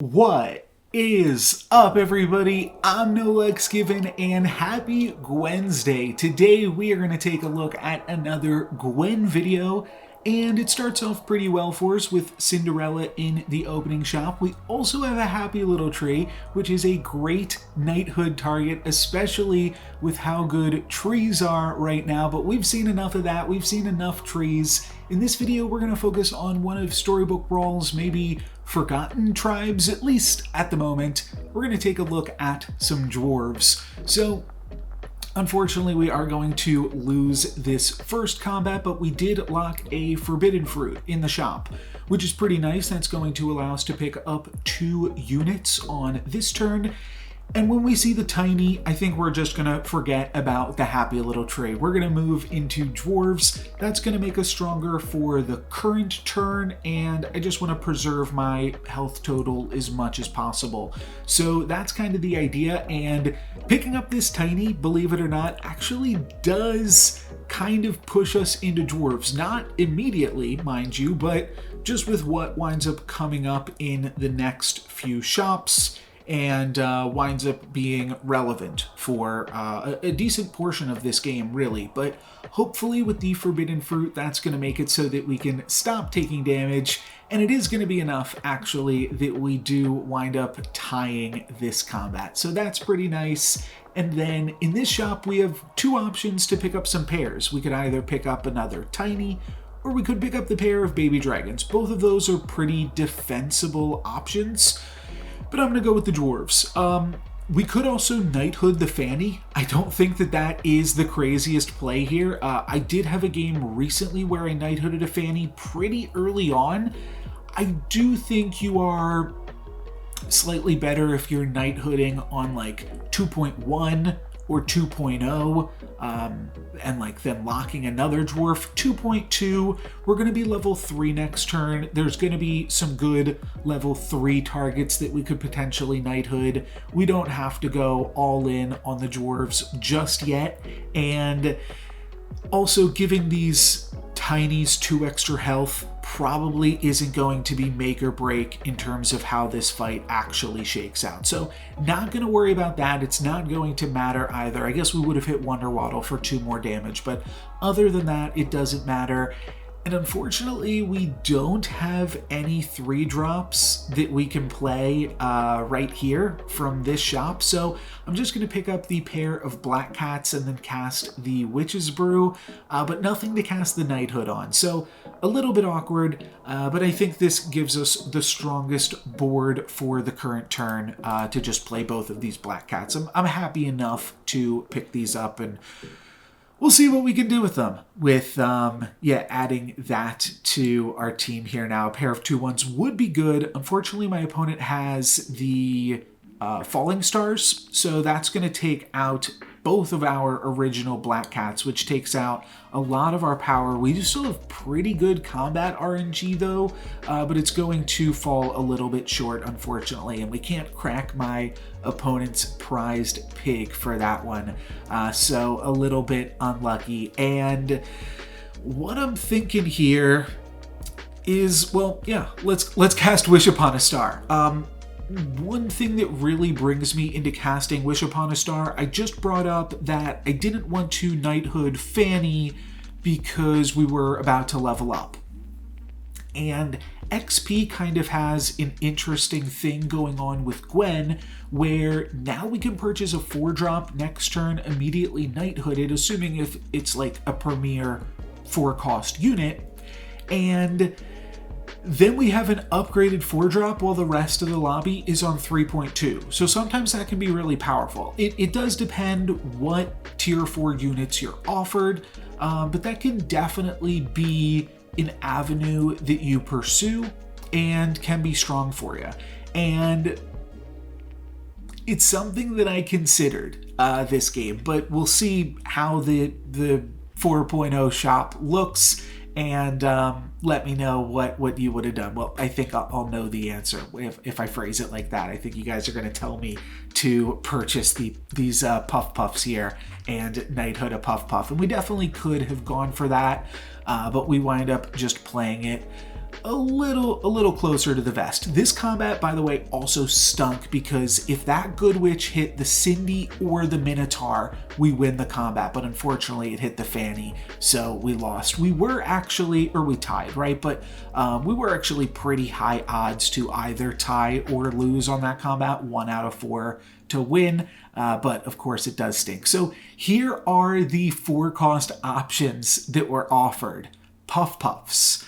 What is up, everybody? I'm NoLucksGiven and happy Gwensday. Today we are going to take a look at another Gwen video, and it starts off pretty well for us with Cinderella in the opening shop. We also have a happy little tree, which is a great Knighthood target, especially with how good trees are right now, but we've seen enough of that. We've seen enough trees. In this video, we're going to focus on one of Storybook Brawl's maybe forgotten tribes, at least at the moment. We're going to take a look at some dwarves. So, unfortunately, we are going to lose this first combat, but we did lock a forbidden fruit in the shop, which is pretty nice. That's going to allow us to pick up 2 units on this turn. And when we see the tiny, I think we're just going to forget about the happy little tree. We're going to move into dwarves. That's going to make us stronger for the current turn, and I just want to preserve my health total as much as possible. So that's kind of the idea, and picking up this tiny, believe it or not, actually does kind of push us into dwarves. Not immediately, mind you, but just with what winds up coming up in the next few shops, and winds up being relevant for a decent portion of this game, really. But hopefully with the Forbidden Fruit, that's going to make it so that we can stop taking damage, and it is going to be enough, actually, that we do wind up tying this combat. So that's pretty nice. And then in this shop, we have 2 options to pick up some pairs. We could either pick up another tiny, or we could pick up the pair of baby dragons. Both of those are pretty defensible options, but I'm going to go with the dwarves. We could also Knighthood the Fanny. I don't think that that is the craziest play here. I did have a game recently where I Knighthooded a Fanny pretty early on. I do think you are slightly better if you're Knighthooding on like 2.1 or 2.0, and like then locking another dwarf. 2.2, we're going to be level 3 next turn. There's going to be some good level 3 targets that we could potentially Knighthood. We don't have to go all in on the dwarves just yet, and also giving these tinies 2 extra health probably isn't going to be make or break in terms of how this fight actually shakes out. So not going to worry about that. It's not going to matter either. I guess we would have hit Wonder Waddle for 2 more damage, but other than that, it doesn't matter. And unfortunately, we don't have any 3-drops that we can play right here from this shop. So I'm just going to pick up the pair of black cats and then cast the Witch's Brew, but nothing to cast the Knighthood on. So a little bit awkward, but I think this gives us the strongest board for the current turn to just play both of these black cats. I'm happy enough to pick these up, and we'll see what we can do with them. With, adding that to our team here now. A pair of 2/1s would be good. Unfortunately, my opponent has the Falling Stars, so that's going to take out both of our original black cats, which takes out a lot of our power. We do still have pretty good combat RNG though, but it's going to fall a little bit short, unfortunately, and we can't crack my opponent's prized pig for that one. So a little bit unlucky. And what I'm thinking here is, well, yeah, let's cast Wish Upon a Star. One thing that really brings me into casting Wish Upon a Star, I just brought up that I didn't want to Knighthood Fanny because we were about to level up. And XP kind of has an interesting thing going on with Gwen, where now we can purchase a 4-drop next turn, immediately Knighthooded, assuming if it's like a premier 4-cost unit, and then we have an upgraded 4-drop while the rest of the lobby is on 3.2. So sometimes that can be really powerful. It does depend what tier 4 units you're offered, but that can definitely be an avenue that you pursue and can be strong for you. And it's something that I considered this game, but we'll see how the 4.0 shop looks, and let me know what you would have done. Well, I think I'll know the answer if I phrase it like that. I think you guys are going to tell me to purchase these Puff Puffs here and Knighthood a Puff Puff. And we definitely could have gone for that, but we wind up just playing it a little closer to the vest. This combat, by the way, also stunk because if that Good Witch hit the Cindy or the Minotaur, we win the combat, but unfortunately it hit the Fanny, so we lost. We were actually, or we tied, right? But we were actually pretty high odds to either tie or lose on that combat, 1 out of 4 to win, but of course it does stink. So here are the 4-cost options that were offered. Puff Puffs.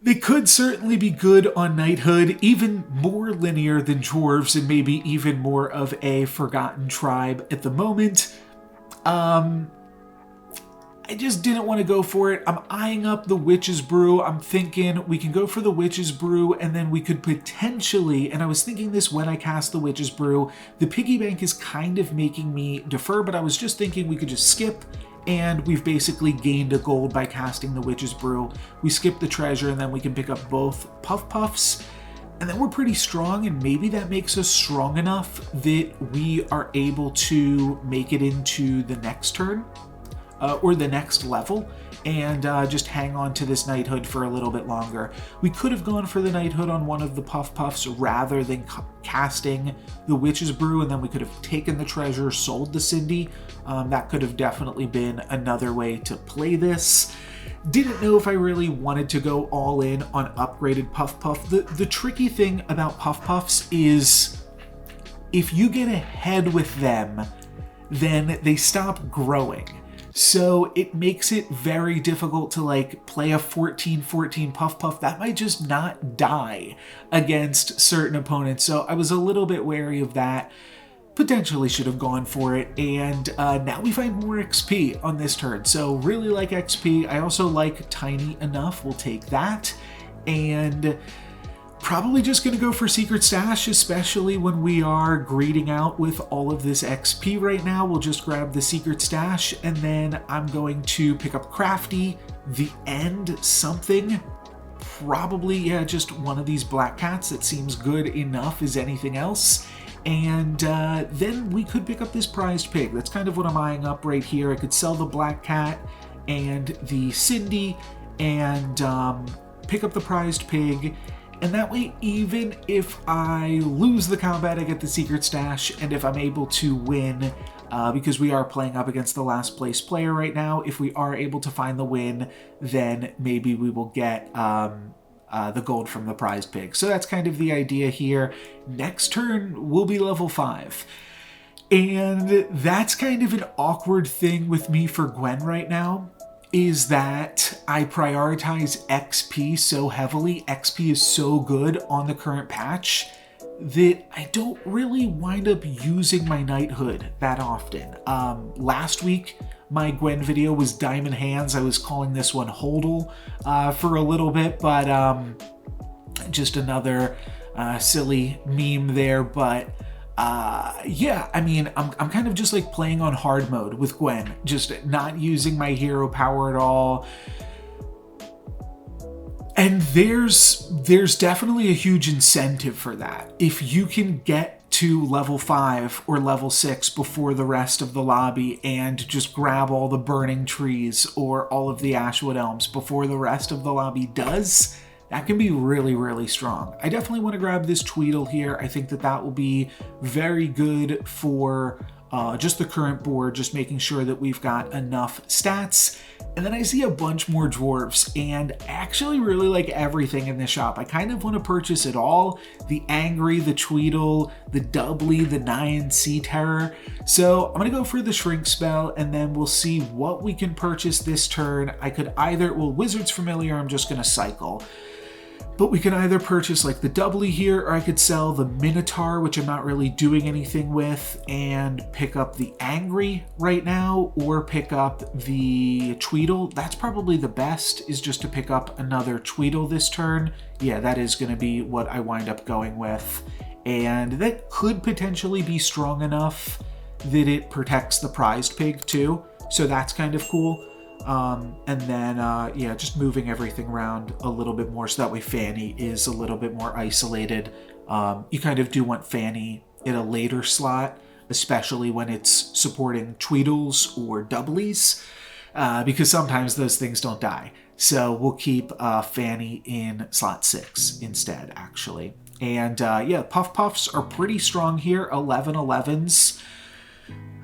They could certainly be good on Knighthood, even more linear than Dwarves and maybe even more of a forgotten tribe at the moment. I just didn't want to go for it. I'm eyeing up the Witch's Brew. I'm thinking we can go for the Witch's Brew and then we could potentially, and I was thinking this when I cast the Witch's Brew, the piggy bank is kind of making me defer, but I was just thinking we could just skip and we've basically gained a gold by casting the Witch's Brew. We skip the treasure and then we can pick up both Puff Puffs. And then we're pretty strong, and maybe that makes us strong enough that we are able to make it into the next turn. Or the next level, and just hang on to this Knighthood for a little bit longer. We could have gone for the Knighthood on one of the Puff Puffs rather than casting the Witch's Brew, and then we could have taken the treasure, sold the Cindy. That could have definitely been another way to play this. Didn't know if I really wanted to go all in on upgraded Puff Puff. The tricky thing about Puff Puffs is if you get ahead with them, then they stop growing. So it makes it very difficult to like play a 14-14 Puff Puff. That might just not die against certain opponents. So I was a little bit wary of that. Potentially should have gone for it. And now we find more XP on this turn. So really like XP. I also like Tiny Enough. We'll take that. And probably just going to go for Secret Stash, especially when we are greeting out with all of this XP right now. We'll just grab the Secret Stash, and then I'm going to pick up Crafty, the End, something. Probably, yeah, just one of these Black Cats that seems good enough as anything else. And then we could pick up this Prized Pig. That's kind of what I'm eyeing up right here. I could sell the Black Cat and the Cindy and pick up the Prized Pig. And that way, even if I lose the combat, I get the Secret Stash, and if I'm able to win, because we are playing up against the last place player right now, if we are able to find the win, then maybe we will get the gold from the Prized Pig. So that's kind of the idea here. Next turn will be level 5. And that's kind of an awkward thing with me for Gwen right now, is that I prioritize XP so heavily. XP is so good on the current patch that I don't really wind up using my Knighthood that often. Last week, my Gwen video was Diamond Hands. I was calling this one Hodl for a little bit, but just another silly meme there. But yeah, I mean, I'm kind of just like playing on hard mode with Gwen, just not using my hero power at all. And there's definitely a huge incentive for that. If you can get to level 5 or level 6 before the rest of the lobby and just grab all the burning trees or all of the Ashwood Elms before the rest of the lobby does, that can be really, really strong. I definitely want to grab this Tweedle here. I think that that will be very good for just the current board, just making sure that we've got enough stats. And then I see a bunch more Dwarves, and I actually really like everything in this shop. I kind of want to purchase it all. The Angry, the Tweedle, the Doubly, the Nyan Sea Terror. So I'm going to go for the Shrink spell, and then we'll see what we can purchase this turn. I could either, well, Wizard's Familiar, I'm just going to cycle. But we can either purchase like the Doubly here, or I could sell the Minotaur, which I'm not really doing anything with, and pick up the Angry right now, or pick up the Tweedle. That's probably the best, is just to pick up another Tweedle this turn. Yeah, that is going to be what I wind up going with. And that could potentially be strong enough that it protects the Prized Pig too. So that's kind of cool. And then, yeah, just moving everything around a little bit more so that way Fanny is a little bit more isolated. You kind of do want Fanny in a later slot, especially when it's supporting Tweedles or Doublies, because sometimes those things don't die. So we'll keep Fanny in slot 6 instead, actually. And yeah, Puff Puffs are pretty strong here, 11 11s.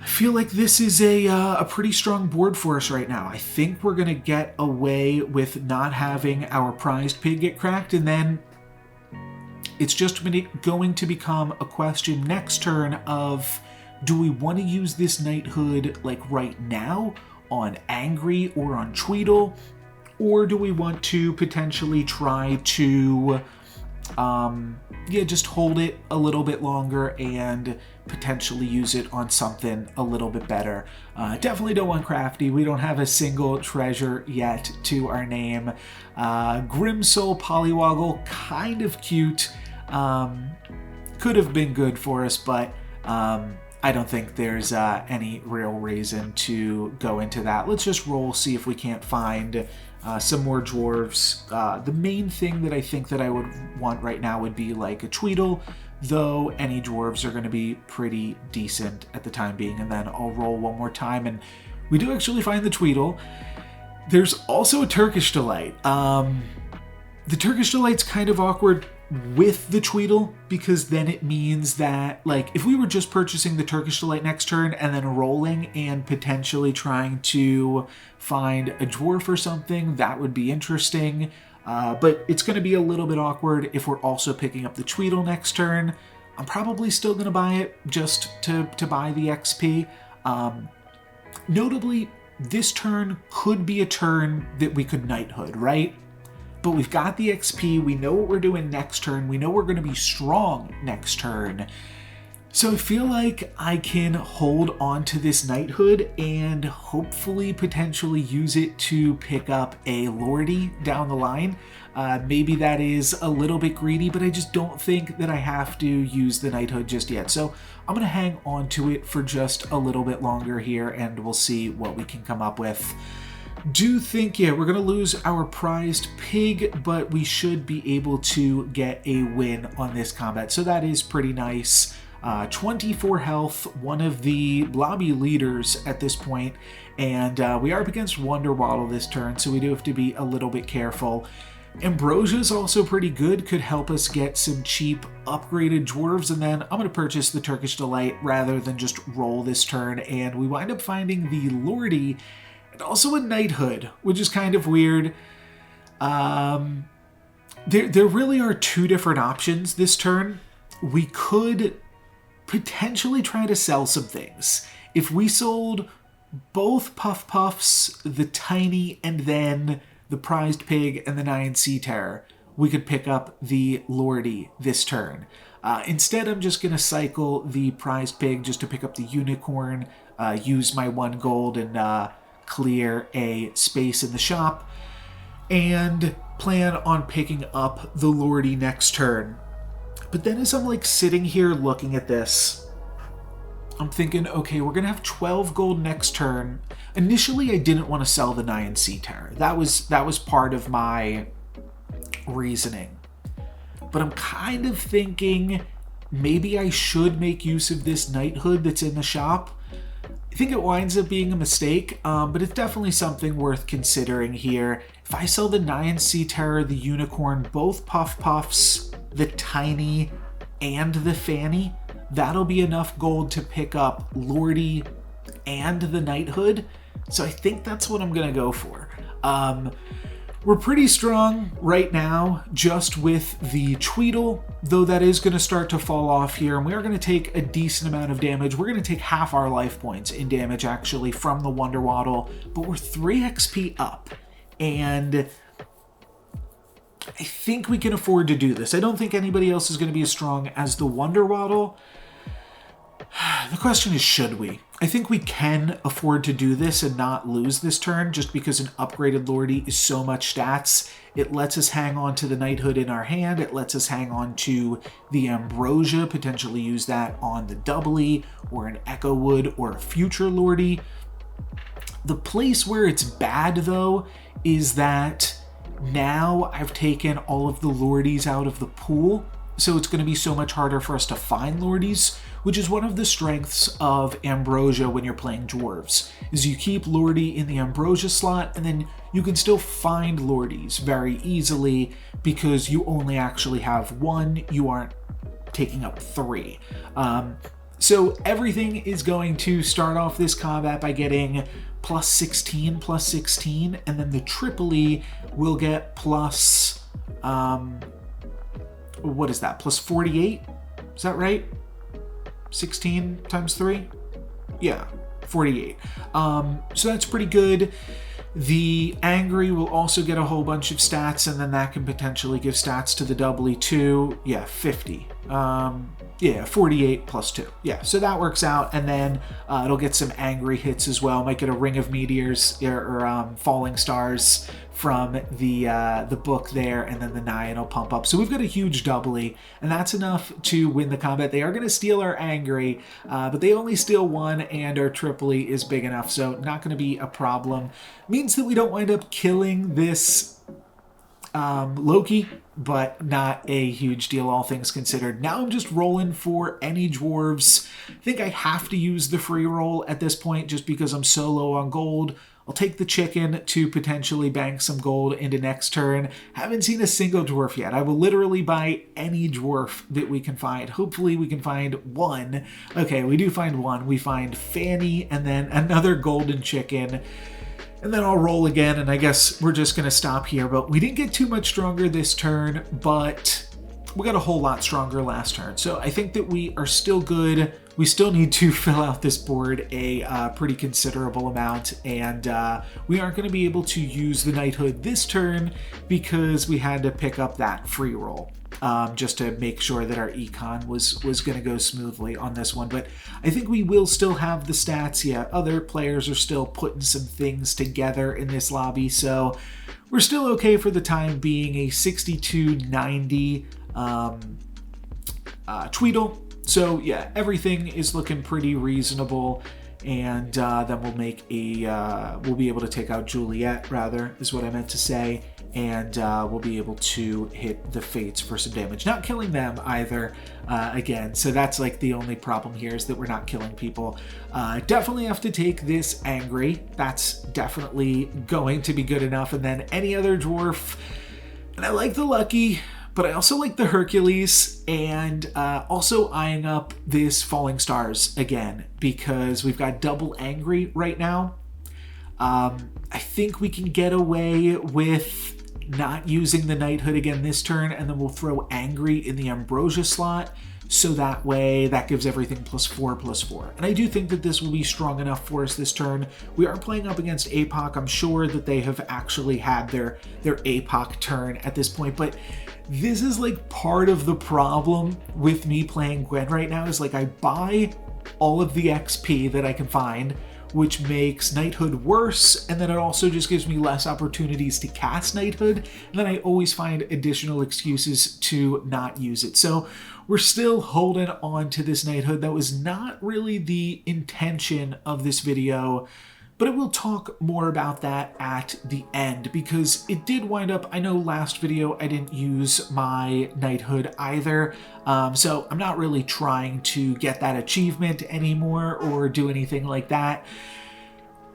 I feel like this is a pretty strong board for us right now. I think we're going to get away with not having our prized pig get cracked, and then it's just going to become a question next turn of, do we want to use this Knighthood like right now on Angry or on Tweedle? Or do we want to potentially try to, yeah, just hold it a little bit longer and potentially use it on something a little bit better? Definitely don't want Crafty. We don't have a single treasure yet to our name. Grimsoul Polywoggle, kind of cute. Could have been good for us, but I don't think there's any real reason to go into that. Let's just roll, see if we can't find some more dwarves. The main thing that I think that I would want right now would be like a Tweedle, though any dwarves are going to be pretty decent at the time being. And then I'll roll one more time, and we do actually find the Tweedle. There's also a Turkish Delight. The Turkish Delight's kind of awkward with the Tweedle, because then it means that, like, if we were just purchasing the Turkish Delight next turn and then rolling and potentially trying to find a dwarf or something, that would be interesting. But it's going to be a little bit awkward if we're also picking up the Tweedle next turn. I'm probably still going to buy it just to buy the XP. Notably, this turn could be a turn that we could Knighthood, right? But we've got the XP, we know what we're doing next turn, we know we're going to be strong next turn. So I feel like I can hold on to this Knighthood and hopefully potentially use it to pick up a Lordy down the line. Maybe that is a little bit greedy, but I just don't think that I have to use the Knighthood just yet. So I'm going to hang on to it for just a little bit longer here, and we'll see what we can come up with. Do think, yeah, we're going to lose our prized pig, but we should be able to get a win on this combat. So that is pretty nice. 24 health, one of the lobby leaders at this point, and we are up against Wonder Waddle this turn, so we do have to be a little bit careful. Ambrosia is also pretty good, could help us get some cheap upgraded dwarves, and then I'm going to purchase the Turkish Delight rather than just roll this turn, and we wind up finding the Lordy and also a Knighthood, which is kind of weird. There really are two different options this turn. We could potentially try to sell some things. If we sold both Puff Puffs, the Tiny, and then the Prized Pig and the Nyan Sea Terror, we could pick up the Lordy this turn. Instead, I'm just going to cycle the Prized Pig just to pick up the Unicorn, use my 1 gold, and clear a space in the shop, and plan on picking up the Lordy next turn. But then as I'm like sitting here looking at this, I'm thinking, okay, we're gonna have 12 gold next turn. Initially, I didn't want to sell the Nyan Sea Terror. That was part of my reasoning. But I'm kind of thinking maybe I should make use of this Knighthood that's in the shop. I think it winds up being a mistake, but it's definitely something worth considering here. If I sell the Nyan Sea Terror, the Unicorn, both Puff Puffs, the Tiny, and the Fanny, that'll be enough gold to pick up Lordy and the Knighthood. So I think that's what I'm going to go for. We're pretty strong right now just with the Tweedle, though that is going to start to fall off here, and we are going to take a decent amount of damage. We're going to take half our life points in damage, actually, from the Wonder Waddle, but we're 3 XP up, and I think we can afford to do this. I don't think anybody else is going to be as strong as the Wonder Waddle. The question is, should we? I think we can afford to do this and not lose this turn, just because an upgraded Lordy is so much stats. It lets us hang on to the Knighthood in our hand. It lets us hang on to the Ambrosia, potentially use that on the Doubly, or an Echo Wood, or a future Lordy. The place where it's bad, though, is that now I've taken all of the Lordies out of the pool. so it's going to be so much harder for us to find Lordies, which is one of the strengths of Ambrosia when you're playing Dwarves, is you keep Lordie in the Ambrosia slot, and then you can still find Lordies very easily because you only actually have one, you aren't taking up three. So everything is going to start off this combat by getting plus 16, and then the Tripoli will get plus, what is that, plus 48? Is that right? 16 times 3? Yeah, 48. So that's pretty good. The Angry will also get a whole bunch of stats, and then that can potentially give stats to the doubly too. Yeah, 50. Yeah, 48 plus 2. Yeah, so that works out, and then it'll get some Angry hits as well. Might get a Ring of Meteors or Falling Stars from the book there, and then the Nyan will pump up. So we've got a huge doubly, and that's enough to win the combat. They are going to steal our Angry, but they only steal one, and our Tripoli is big enough, so not going to be a problem. Means that we don't wind up killing this Loki, but not a huge deal, all things considered. Now I'm just rolling for any Dwarves. I think I have to use the free roll at this point just because I'm so low on gold. I'll take the chicken to potentially bank some gold into next turn. Haven't seen a single dwarf yet. I will literally buy any dwarf that we can find. Hopefully we can find one. Okay, we do find one. We find Fanny and then another golden chicken. And then I'll roll again, and I guess we're just going to stop here. But we didn't get too much stronger this turn, but we got a whole lot stronger last turn. So I think that we are still good. We still need to fill out this board a pretty considerable amount, and we aren't going to be able to use the Knighthood this turn because we had to pick up that free roll. Just to make sure that our econ was going to go smoothly on this one. But I think we will still have the stats. Yeah, other players are still putting some things together in this lobby, so we're still okay for the time being. A 6290 Tweedle. So yeah, everything is looking pretty reasonable. And then we'll make a, we'll be able to take out Juliet, rather, is what I meant to say. And we'll be able to hit the Fates for some damage. Not killing them either, again. So that's like the only problem here, is that we're not killing people. Definitely have to take this Angry. That's definitely going to be good enough. And then any other dwarf. And I like the Lucky, but I also like the Hercules, and also eyeing up this Falling Stars again, because we've got double Angry right now. I think we can get away with not using the Knighthood again this turn, and then we'll throw Angry in the Ambrosia slot, so that way that gives everything +4/+4. And I do think that this will be strong enough for us this turn. We are playing up against APOC. I'm sure that they have actually had their APOC turn at this point, but this is like part of the problem with me playing Gwen right now, is like I buy all of the XP that I can find, which makes Knighthood worse, and then it also just gives me less opportunities to cast Knighthood, and then I always find additional excuses to not use it. So we're still holding on to this Knighthood. That was not really the intention of this video, but I will talk more about that at the end, because it did wind up, I know last video I didn't use my Knighthood either, so I'm not really trying to get that achievement anymore or do anything like that.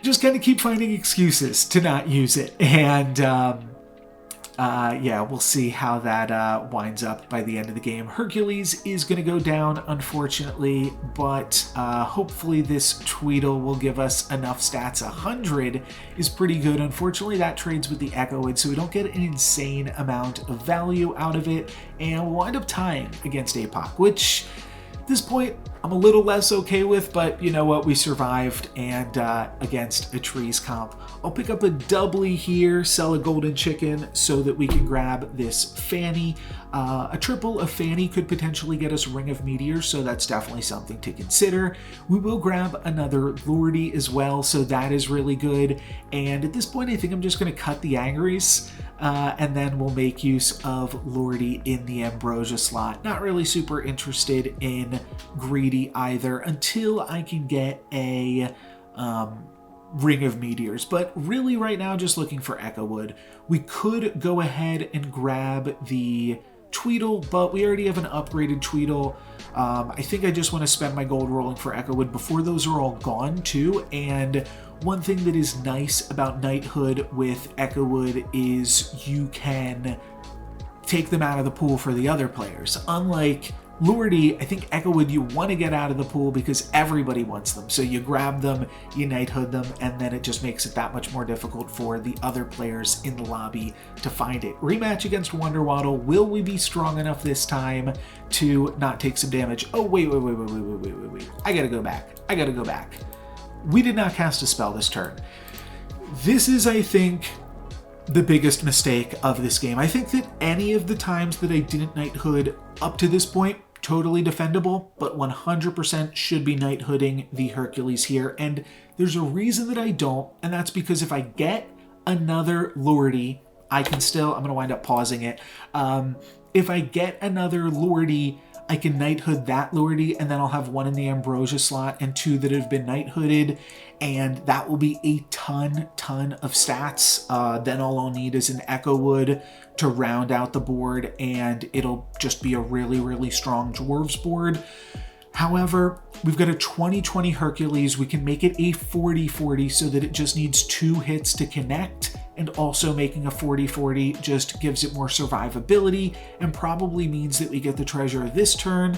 Just kind of keep finding excuses to not use it, and yeah, we'll see how that winds up by the end of the game. Hercules is going to go down, unfortunately, but hopefully this Tweedle will give us enough stats. 100 is pretty good. Unfortunately, that trades with the Echoid, so we don't get an insane amount of value out of it, and we'll wind up tying against APOC, which at this point I'm a little less okay with, but you know what, we survived, and against a trees comp. I'll pick up a doubly here, sell a golden chicken so that we can grab this Fanny. A triple of Fanny could potentially get us Ring of Meteors, so that's definitely something to consider. We will grab another Lordy as well, so that is really good. And at this point, I think I'm just going to cut the Angries, and then we'll make use of Lordy in the Ambrosia slot. Not really super interested in Greedy either until I can get a Ring of Meteors, but really right now just looking for Echowood. We could go ahead and grab the Tweedle, but we already have an upgraded Tweedle. I think I just want to spend my gold rolling for Echowood before those are all gone too. And one thing that is nice about Knighthood with Echowood is you can take them out of the pool for the other players. Unlike Lordy, I think Echowood you want to get out of the pool because everybody wants them. So you grab them, you Knighthood them, and then it just makes it that much more difficult for the other players in the lobby to find it. Rematch against Wonderwaddle. Will we be strong enough this time to not take some damage? Oh, wait. I gotta go back. We did not cast a spell this turn. This is, I think, the biggest mistake of this game. I think that any of the times that I didn't Knighthood up to this point, totally defendable, but 100% should be Knighthooding the Hercules here. And there's a reason that I don't, and that's because if I get another Lordy, I can still, I'm going to wind up pausing it. If I get another Lordy, I can Knighthood that Lordy, and then I'll have one in the Ambrosia slot and two that have been Knighthooded, and that will be a ton of stats. Then all I'll need is an Echowood to round out the board, and it'll just be a really strong Dwarves board. However, we've got a 20-20 Hercules. We can make it a 40-40 so that it just needs 2 hits to connect, and also making a 40-40 just gives it more survivability and probably means that we get the treasure this turn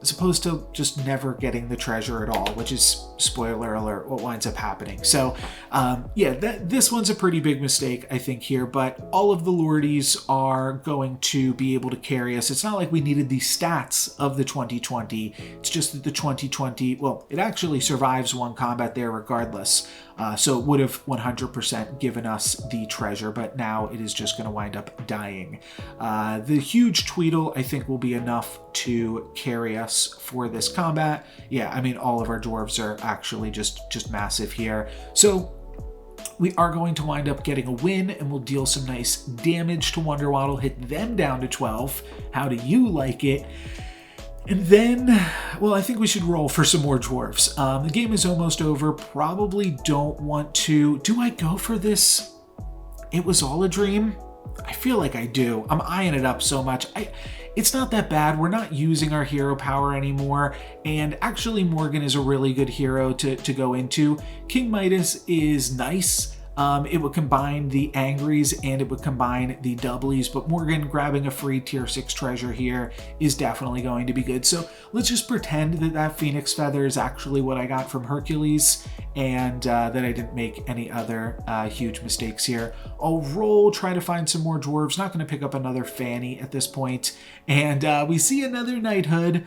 as opposed to just never getting the treasure at all, which is, spoiler alert, what winds up happening. So yeah, this one's a pretty big mistake, I think, here, but all of the Lordies are going to be able to carry us. It's not like we needed the stats of the 2020. It's just that the 2020, well, it actually survives one combat there regardless. So it would have 100% given us the treasure, but now it is just going to wind up dying. The huge Tweedle, I think, will be enough to carry us for this combat. Yeah, I mean, all of our Dwarves are actually just massive here. So we are going to wind up getting a win, and we'll deal some nice damage to Wonderwaddle, hit them down to 12. How do you like it? And then, well, I think we should roll for some more Dwarves. The game is almost over. Probably don't want to... Do I go for this? It was all a dream? I feel like I do. I'm eyeing it up so much. It's not that bad. We're not using our hero power anymore. And actually, Morgan is a really good hero to go into. King Midas is nice. It would combine the Angries and it would combine the Doublies, but Morgan grabbing a free tier 6 treasure here is definitely going to be good. So let's just pretend that that Phoenix Feather is actually what I got from Hercules and that I didn't make any other huge mistakes here. I'll roll, try to find some more Dwarves. Not going to pick up another Fanny at this point. And we see another Knighthood.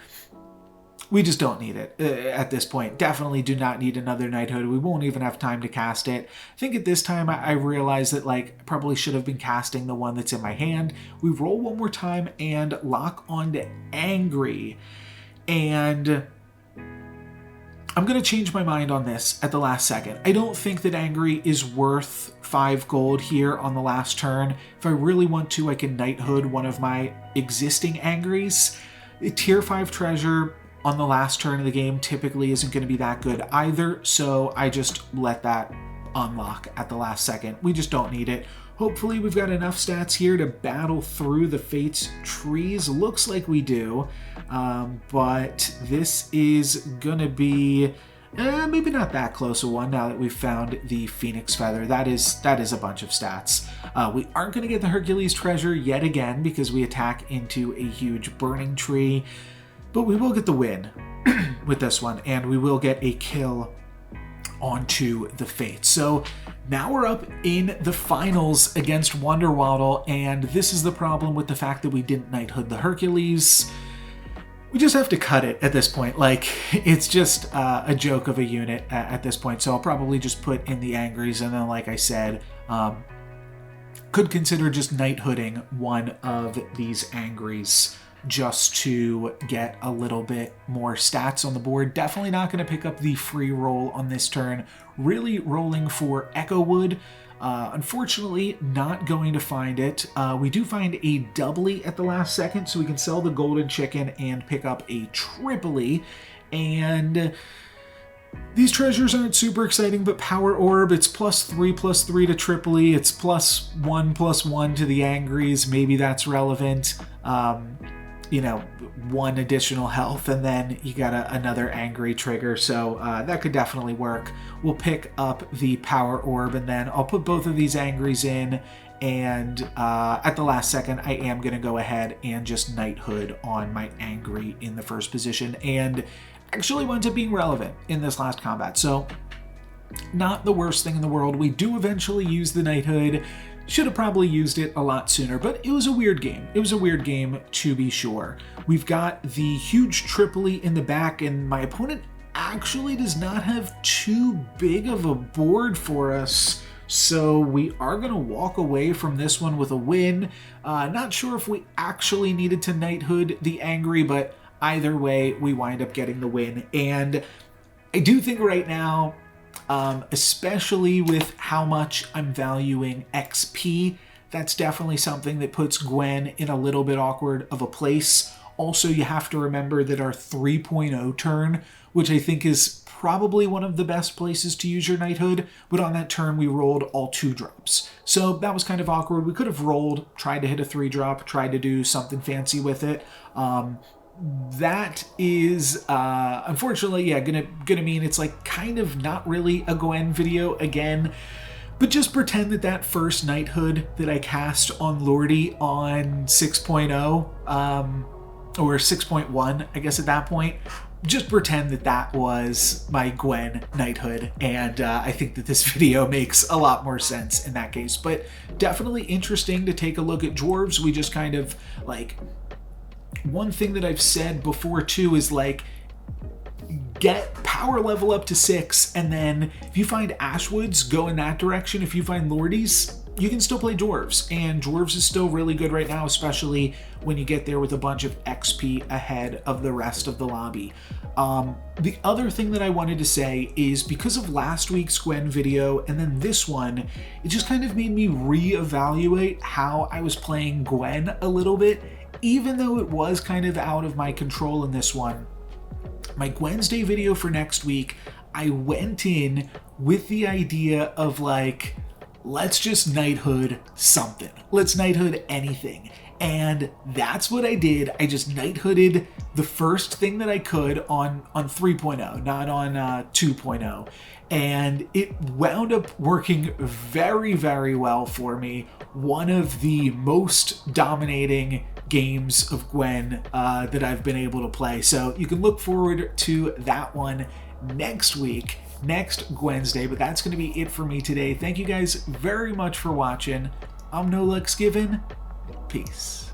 We just don't need it at this point. Definitely do not need another Knighthood. We won't even have time to cast it. I think at this time I realized that I probably should have been casting the one that's in my hand. We roll one more time and lock onto Angry. And I'm going to change my mind on this at the last second. I don't think that Angry is worth 5 gold here on the last turn. If I really want to, I can Knighthood one of my existing Angries. A tier 5 treasure on the last turn of the game typically isn't going to be that good either, so I just let that unlock at the last second. We just don't need it. Hopefully we've got enough stats here to battle through the Fates trees. Looks like we do, but this is going to be maybe not that close a one now that we've found the Phoenix Feather. That is a bunch of stats. We aren't going to get the Hercules treasure yet again because we attack into a huge burning tree. But we will get the win with this one, and we will get a kill onto the Fates. So now we're up in the finals against Wonderwaddle, and this is the problem with the fact that we didn't Knighthood the Hercules. We just have to cut it at this point. It's just a joke of a unit at this point. So I'll probably just put in the Angries, and then, like I said, could consider just Knighthooding one of these Angries just to get a little bit more stats on the board. Definitely not going to pick up the free roll on this turn. Really rolling for Echowood. Unfortunately, not going to find it. We do find a doubly at the last second, so we can sell the golden chicken and pick up a triply. And These treasures aren't super exciting, but Power Orb, it's +3/+3 to Tripoli, it's +1/+1 to the Angries, maybe that's relevant. You know, 1 additional health, and then you got another Angry trigger, so that could definitely work. We'll pick up the Power Orb, and then I'll put both of these Angries in, and at the last second, I am going to go ahead and just Knighthood on my Angry in the first position, and actually winds up being relevant in this last combat. So not the worst thing in the world. We do eventually use the Knighthood. Should have probably used it a lot sooner, but it was a weird game. It was a weird game to be sure. We've got the huge Tripoli in the back, and my opponent actually does not have too big of a board for us. So we are going to walk away from this one with a win. Not sure if we actually needed to Knighthood the Angry, but either way, we wind up getting the win. And I do think right now, especially with how much I'm valuing XP, that's definitely something that puts Gwen in a little bit awkward of a place. Also, you have to remember that our 3.0 turn, which I think is probably one of the best places to use your Knighthood, but on that turn we rolled all 2 drops. So that was kind of awkward. We could have rolled, tried to hit a 3-drop, tried to do something fancy with it. That is unfortunately, yeah, gonna mean it's like kind of not really a Gwen video again, but just pretend that first Knighthood that I cast on Lordy on 6.0 or 6.1, I guess at that point, just pretend that was my Gwen Knighthood, and I think that this video makes a lot more sense in that case. But definitely interesting to take a look at Dwarves. We just kind of like, one thing that I've said before too is like, get power level up to 6, and then if you find Ashwoods, go in that direction. If you find Lordies, you can still play Dwarves, and Dwarves is still really good right now, especially when you get there with a bunch of XP ahead of the rest of the lobby. The other thing that I wanted to say is because of last week's Gwen video and then this one, it just kind of made me reevaluate how I was playing Gwen a little bit, even though it was kind of out of my control in this one. My Gwensday video for next week, I went in with the idea of like, let's just Knighthood something. Let's Knighthood anything. And that's what I did. I just Knighthooded the first thing that I could on 3.0, not on 2.0. And it wound up working very, very well for me. One of the most dominating games of Gwen that I've been able to play. So you can look forward to that one next week, next Gwensday, but that's going to be it for me today. Thank you guys very much for watching. I'm NoLucksGiven. Peace.